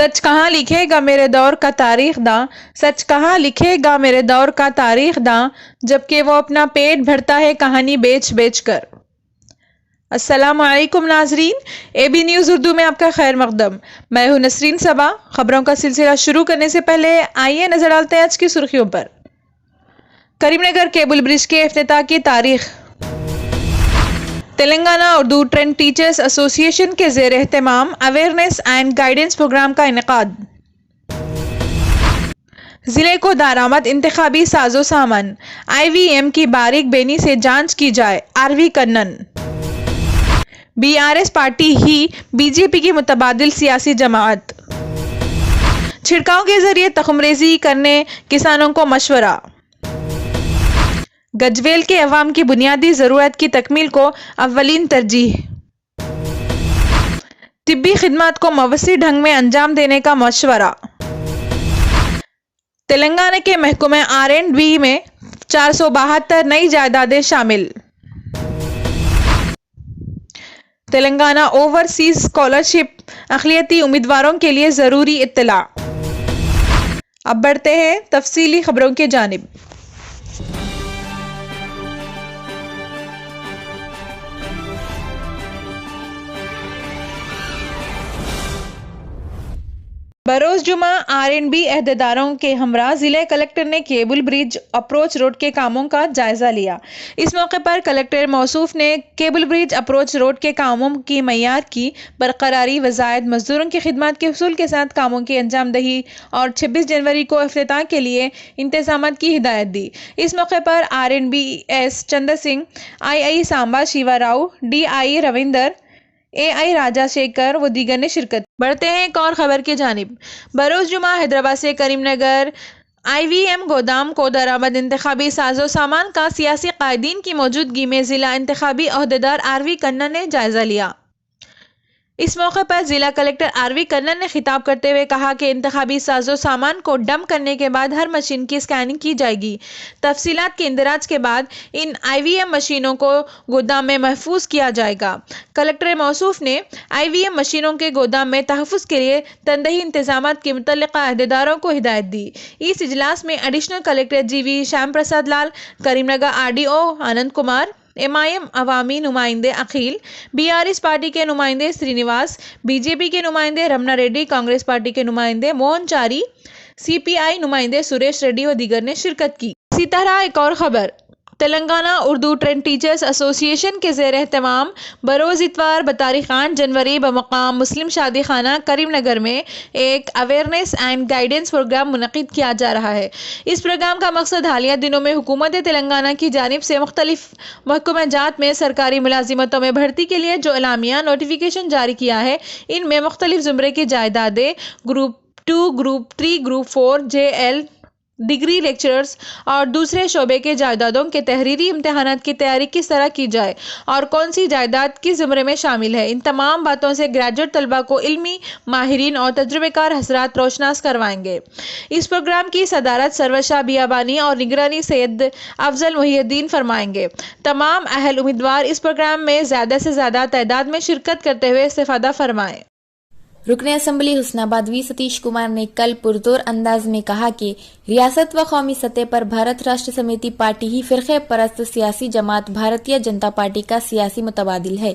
سچ کہاں لکھے گا میرے دور کا تاریخ داں، سچ کہاں لکھے گا میرے دور کا تاریخ داں، جبکہ وہ اپنا پیٹ بھرتا ہے کہانی بیچ بیچ کر۔ السلام علیکم ناظرین، اے بی نیوز اردو میں آپ کا خیر مقدم۔ میں ہوں نسرین صبا۔ خبروں کا سلسلہ شروع کرنے سے پہلے آئیے نظر ڈالتے ہیں آج کی سرخیوں پر۔ کریم نگر کیبل برج کے افتتاح کی تاریخ۔ تلنگانہ اردو ٹرینڈ ٹیچرز ایسوسی ایشن کے زیر اہتمام اویئرنیس اینڈ گائیڈنس پروگرام کا انعقاد۔ ضلع کو دارآمد انتخابی ساز و سامان، آئی وی ایم کی باریک بینی سے جانچ کی جائے، R V Kannan. B R S party ہی بی جے پی کی متبادل سیاسی جماعت۔ چھڑکاؤ کے ذریعے تخم ریزی کرنے کسانوں کو مشورہ۔ گجویل کے عوام کی بنیادی ضرورت کی تکمیل کو اولین ترجیح۔ طبی خدمات کو موثر ڈھنگ میں انجام دینے کا مشورہ۔ تلنگانہ کے محکمہ آر اینڈ بی میں 472 نئی جائیدادیں شامل۔ تلنگانہ اوورسیز اسکالرشپ اقلیتی امیدواروں کے لیے ضروری اطلاع۔ اب بڑھتے ہیں تفصیلی خبروں کی جانب۔ بروز جمعہ آر اینڈ بی عہدیداروں کے ہمراہ ضلع کلکٹر نے کیبل برج اپروچ روڈ کے کاموں کا جائزہ لیا۔ اس موقع پر کلکٹر موصوف نے کیبل برج اپروچ روڈ کے کاموں کی معیار کی برقراری، وزائد مزدوروں کی خدمات کے حصول کے ساتھ کاموں کی انجام دہی اور 26 جنوری کو افتتاح کے لیے انتظامات کی ہدایت دی۔ اس موقع پر R and B S Chandra Singh, I I Samba Shiva Rao, D I Ravinder, A I Raja Shekhar و دیگر نے شرکت۔ بڑھتے ہیں ایک اور خبر کی جانب۔ بروز جمعہ حیدرآباد سے کریم نگر آئی وی ایم گودام کو درآمد انتخابی ساز و سامان کا سیاسی قائدین کی موجودگی میں ضلع انتخابی عہدیدار آر وی کنن نے جائزہ لیا۔ اس موقع پر ضلع کلکٹر آر وی کنن نے خطاب کرتے ہوئے کہا کہ انتخابی ساز و سامان کو ڈمپ کرنے کے بعد ہر مشین کی اسکیننگ کی جائے گی۔ تفصیلات کے اندراج کے بعد ان آئی وی ایم مشینوں کو گودام میں محفوظ کیا جائے گا۔ کلکٹر موصوف نے آئی وی ایم مشینوں کے گودام میں تحفظ کے لیے تندہی انتظامات کی متعلقہ عہدیداروں کو ہدایت دی۔ اس اجلاس میں additional collector G V Shyam Prasad Lal, Karimnagar R D O Anand Kumar, M I M عوامی نمائندے Akhil, B R S party کے نمائندے سرینیواس، بی جے پی کے نمائندے رمنا ریڈی، کانگریس پارٹی کے نمائندے موہن چاری، سی پی آئی نمائندے سریش ریڈی و دیگر نے شرکت کی۔ اسی طرح ایک اور خبر۔ تلنگانہ اردو ٹرینڈ ٹیچرز ایسوسی ایشن کے زیر اہتمام بروز اتوار بتاریخ 8 جنوری بمقام مسلم شادی خانہ کریم نگر میں ایک اویئرنیس اینڈ گائیڈنس پروگرام منعقد کیا جا رہا ہے۔ اس پروگرام کا مقصد حالیہ دنوں میں حکومت تلنگانہ کی جانب سے مختلف محکمہ جات میں سرکاری ملازمتوں میں بھرتی کے لیے جو اعلامیہ نوٹیفیکیشن جاری کیا ہے، ان میں مختلف زمرے کی جائیدادیں، group 2، group 3، group 4، J L, degree lecturers اور دوسرے شعبے کے جائیدادوں کے تحریری امتحانات کی تیاری کس طرح کی جائے اور کون سی جائیداد کس زمرے میں شامل ہے، ان تمام باتوں سے گریجویٹ طلباء کو علمی ماہرین اور تجربہ کار حضرات روشناس کروائیں گے۔ اس پروگرام کی صدارت سرور شاہ بیابانی اور نگرانی سید افضل محی الدین فرمائیں گے۔ تمام اہل امیدوار اس پروگرام میں زیادہ سے زیادہ تعداد میں شرکت کرتے ہوئے استفادہ فرمائیں۔ رکن اسمبلی حسن آباد وی ستیش کمار نے کل پرزور انداز میں کہا کہ ریاست و قومی سطح پر بھارت راشٹر سمیتی پارٹی ہی فرقہ پرست سیاسی جماعت بھارتیہ جنتا پارٹی کا سیاسی متبادل ہے۔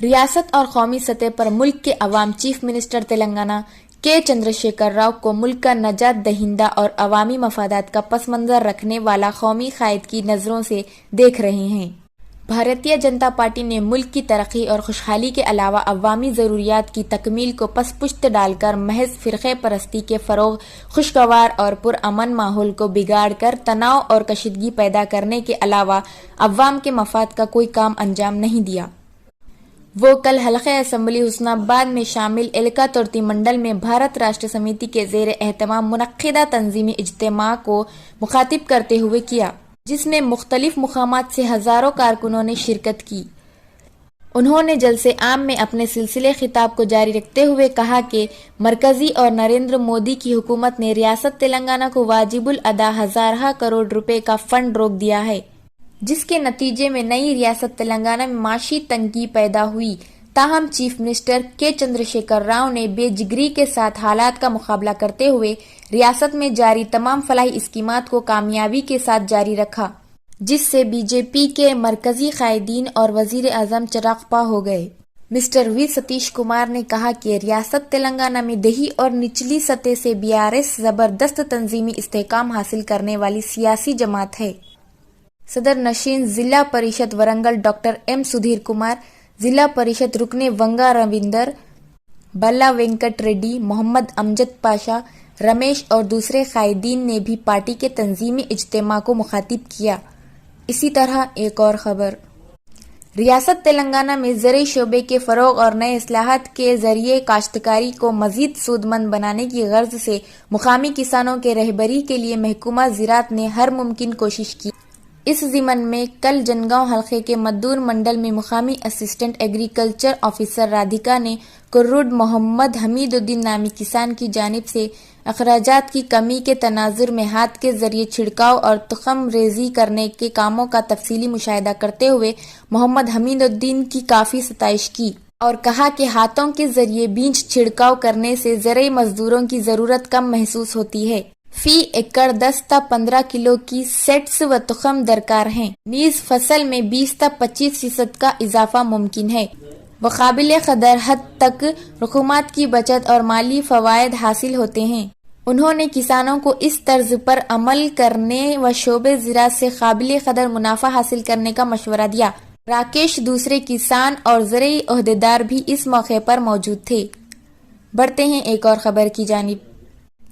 ریاست اور قومی سطح پر ملک کے عوام چیف منسٹر تلنگانہ کے چندر شیکھر راؤ کو ملک کا نجات دہندہ اور عوامی مفادات کا پس منظر رکھنے والا قومی قائد کی نظروں سے دیکھ رہے ہیں۔ بھارتیہ جنتا پارٹی نے ملک کی ترقی اور خوشحالی کے علاوہ عوامی ضروریات کی تکمیل کو پس پشت ڈال کر محض فرقہ پرستی کے فروغ، خوشگوار اور پرامن ماحول کو بگاڑ کر تناؤ اور کشیدگی پیدا کرنے کے علاوہ عوام کے مفاد کا کوئی کام انجام نہیں دیا۔ وہ کل حلقہ اسمبلی حسن آباد میں شامل الکا ترتی منڈل میں بھارت راشٹر سمیتی کے زیر اہتمام منعقدہ تنظیمی اجتماع کو مخاطب کرتے ہوئے کیا، جس میں مختلف مقامات سے ہزاروں کارکنوں نے شرکت کی۔ انہوں نے جلسے عام میں اپنے سلسلے خطاب کو جاری رکھتے ہوئے کہا کہ مرکزی اور نریندر مودی کی حکومت نے ریاست تلنگانہ کو واجب الادا ہزارہ کروڑ روپے کا فنڈ روک دیا ہے، جس کے نتیجے میں نئی ریاست تلنگانہ میں معاشی تنگی پیدا ہوئی، تاہم چیف منسٹر کے چندرشیکھر راؤ نے بے جگری کے ساتھ حالات کا مقابلہ کرتے ہوئے ریاست میں جاری تمام فلاحی اسکیمات کو کامیابی کے ساتھ جاری رکھا، جس سے بی جے پی کے مرکزی قائدین اور وزیر اعظم چراغاں ہو گئے۔ مسٹر وی ستیش کمار نے کہا کہ ریاست تلنگانہ میں دیہی اور نچلی سطح سے BRS زبردست تنظیمی استحکام حاصل کرنے والی سیاسی جماعت ہے۔ صدر نشین ضلع پریشد ورنگل ڈاکٹر ایم سدھیر کمار، ضلع پریشد رکن ونگا رویندر، بلا وینکٹ ریڈی، محمد امجد پاشا، رمیش اور دوسرے قائدین نے بھی پارٹی کے تنظیمی اجتماع کو مخاطب کیا۔ اسی طرح ایک اور خبر، ریاست تلنگانہ میں زرعی شعبے کے فروغ اور نئے اصلاحات کے ذریعے کاشتکاری کو مزید سود مند بنانے کی غرض سے مقامی کسانوں کے رہبری کے لیے محکمہ زراعت نے ہر ممکن کوشش کی۔ اس ضمن میں کل جنگاؤں حلقے کے مدور منڈل میں مقامی اسسٹنٹ ایگریکلچر آفیسر رادھیکا نے کرروڈ محمد حمید الدین نامی کسان کی جانب سے اخراجات کی کمی کے تناظر میں ہاتھ کے ذریعے چھڑکاؤ اور تخم ریزی کرنے کے کاموں کا تفصیلی مشاہدہ کرتے ہوئے محمد حمید الدین کی کافی ستائش کی اور کہا کہ ہاتھوں کے ذریعے بیج چھڑکاؤ کرنے سے زرعی مزدوروں کی ضرورت کم محسوس ہوتی ہے۔ فی ایکڑ 10 تا 15 کلو کی سیٹس و تخم درکار ہیں، نیز فصل میں 20 تا 25% کا اضافہ ممکن ہے و قابل قدر حد تک رقومات کی بچت اور مالی فوائد حاصل ہوتے ہیں۔ انہوں نے کسانوں کو اس طرز پر عمل کرنے و شعبہ زراعت سے قابل قدر منافع حاصل کرنے کا مشورہ دیا۔ راکیش دوسرے کسان اور زرعی عہدیدار بھی اس موقع پر موجود تھے۔ بڑھتے ہیں ایک اور خبر کی جانب۔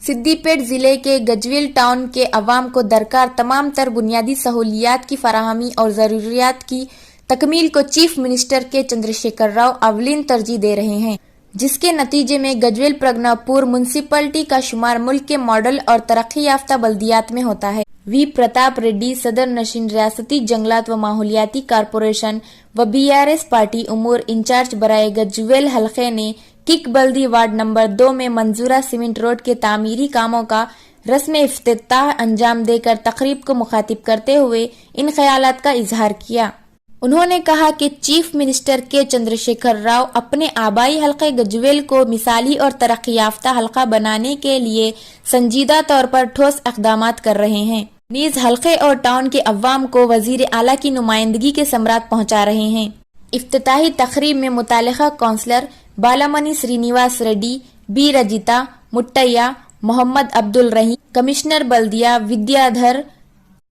سدی پیٹ ضلع کے گجویل ٹاؤن کے عوام کو درکار تمام تر بنیادی سہولیات کی فراہمی اور ضروریات کی تکمیل کو چیف منسٹر کے چندرشیکھر راؤ اولین ترجیح دے رہے ہیں، جس کے نتیجے میں گجویل پرگنا پور میونسپلٹی کا شمار ملک کے ماڈل اور ترقی یافتہ بلدیات میں ہوتا ہے۔ وی پرتاپ ریڈی، صدر نشین ریاستی جنگلات و ماحولیاتی کارپوریشن و BRS پارٹی امور انچارج برائے گجویل حلقے نے کک بلدی وارڈ نمبر 2 میں منظورہ سیمنٹ روڈ کے تعمیری کاموں کا رسم افتتاح انجام دے کر تقریب کو مخاطب کرتے ہوئے ان خیالات کا اظہار کیا۔ انہوں نے کہا کہ چیف منسٹر کے چندرشیکھر راؤ اپنے آبائی حلقے گجویل کو مثالی اور ترقی یافتہ حلقہ بنانے کے لیے سنجیدہ طور پر ٹھوس اقدامات کر رہے ہیں، نیز حلقے اور ٹاؤن کے عوام کو وزیر اعلیٰ کی نمائندگی کے ثمرات پہنچا رہے ہیں۔ افتتاحی تقریب میں متعلقہ councillor Balamani Srinivas Reddy, B Rajitha Mattaiah, Mohammad Abdul Rahim, commissioner بلدیہ ودیا دھر،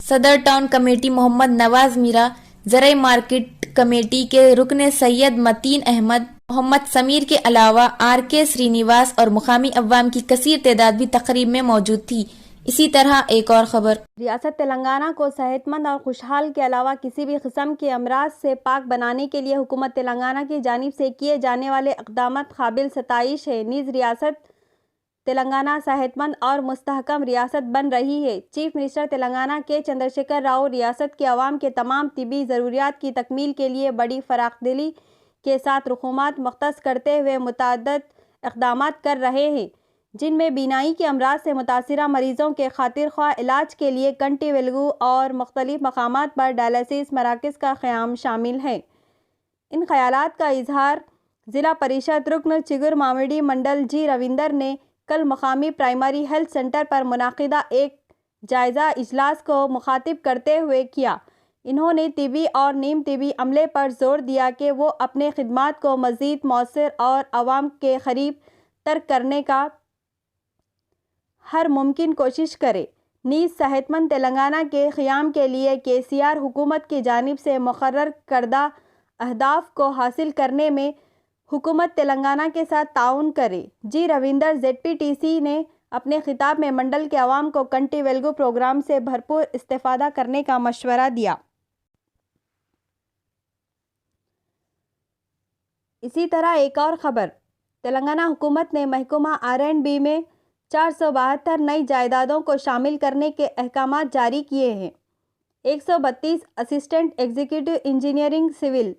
صدر ٹاؤن کمیٹی محمد نواز میرا، زرعی مارکیٹ کمیٹی کے رکن سید متین احمد، محمد سمیر کے علاوہ RK سرینیواس اور مقامی عوام کی کثیر تعداد بھی تقریب میں موجود تھی۔ اسی طرح ایک اور خبر، ریاست تلنگانہ کو صحت مند اور خوشحال کے علاوہ کسی بھی قسم کے امراض سے پاک بنانے کے لیے حکومت تلنگانہ کی جانب سے کیے جانے والے اقدامات قابل ستائش ہے، نیز ریاست تلنگانہ صحت مند اور مستحکم ریاست بن رہی ہے۔ چیف منسٹر تلنگانہ کے چندرشیکھر راؤ ریاست کے عوام کے تمام طبی ضروریات کی تکمیل کے لیے بڑی فراخ دلی کے ساتھ رقومات مختص کرتے ہوئے متعدد اقدامات کر رہے ہیں، جن میں بینائی کے امراض سے متاثرہ مریضوں کے خاطر خواہ علاج کے لیے کنٹی ویلگو اور مختلف مقامات پر ڈائلسس مراکز کا قیام شامل ہے۔ ان خیالات کا اظہار ضلع پریشد رکن چگر مامڈی منڈل جی رویندر نے کل مقامی پرائمری ہیلتھ سینٹر پر منعقدہ ایک جائزہ اجلاس کو مخاطب کرتے ہوئے کیا۔ انہوں نے طبی اور نیم طبی عملے پر زور دیا کہ وہ اپنے خدمات کو مزید مؤثر اور عوام کے قریب تر کرنے کا ہر ممکن کوشش کرے، نیز صحت مند تلنگانہ کے قیام کے لیے KCR حکومت کی جانب سے مقرر کردہ اہداف کو حاصل کرنے میں حکومت تلنگانہ کے ساتھ تعاون کرے۔ جی رویندر ZPTC نے اپنے خطاب میں منڈل کے عوام کو کنٹی ویلگو پروگرام سے بھرپور استفادہ کرنے کا مشورہ دیا۔ اسی طرح ایک اور خبر، تلنگانہ حکومت نے محکمہ R&B میں 472 نئی جائیدادوں کو شامل کرنے کے احکامات جاری کیے ہیں۔ 132 assistant executive engineering civil,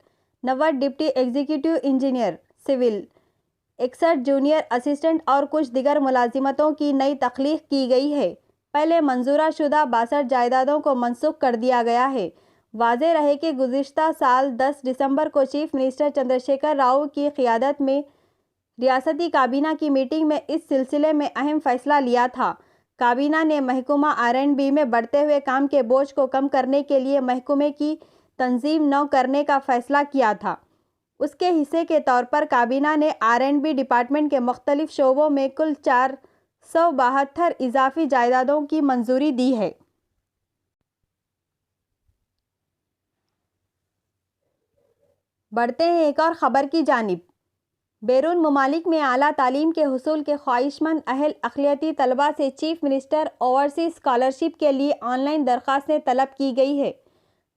90 deputy executive engineer civil, 61 junior assistant اور کچھ دیگر ملازمتوں کی نئی تخلیق کی گئی ہے۔ پہلے منظورہ شدہ 62 جائیدادوں کو منسوخ کر دیا گیا ہے۔ واضح رہے کہ گزشتہ سال 10 دسمبر کو چیف منسٹر چندرشیکھر راؤ کی قیادت میں ریاستی کابینہ کی میٹنگ میں اس سلسلے میں اہم فیصلہ لیا تھا۔ کابینہ نے محکمہ R&B میں بڑھتے ہوئے کام کے بوجھ کو کم کرنے کے لیے محکمے کی تنظیم نو کرنے کا فیصلہ کیا تھا۔ اس کے حصے کے طور پر کابینہ نے R&B ڈپارٹمنٹ کے مختلف شعبوں میں کل 472 اضافی جائیدادوں کی منظوری دی ہے۔ بڑھتے ہیں ایک اور خبر کی جانب۔ بیرون ممالک میں اعلیٰ تعلیم کے حصول کے خواہش مند اہل اقلیتی طلباء سے چیف منسٹر اوورسیز اسکالرشپ کے لیے آن لائن درخواستیں طلب کی گئی ہے۔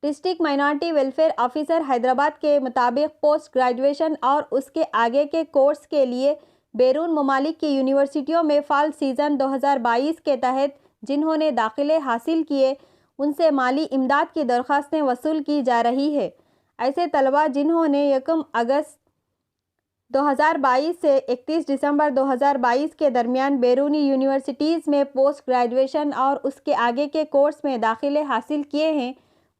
District minority welfare officer Hyderabad کے مطابق پوسٹ گریجویشن اور اس کے آگے کے کورس کے لیے بیرون ممالک کی یونیورسٹیوں میں فال سیزن 2022 کے تحت جنہوں نے داخلے حاصل کیے ان سے مالی امداد کی درخواستیں وصول کی جا رہی ہے۔ ایسے طلباء جنہوں نے 1 اگست 2022 سے 31 دسمبر 2022 کے درمیان بیرونی یونیورسٹیز میں پوسٹ گریجویشن اور اس کے آگے کے کورس میں داخلے حاصل کیے ہیں،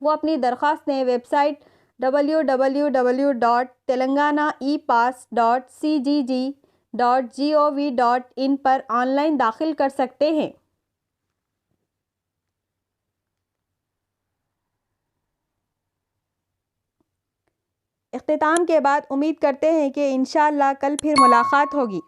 وہ اپنی درخواستیں ویب سائٹ www.telanganaepass.cgg.gov.in پر آن لائن داخل کر سکتے ہیں۔ اختتام کے بعد امید کرتے ہیں کہ انشاءاللہ کل پھر ملاقات ہوگی۔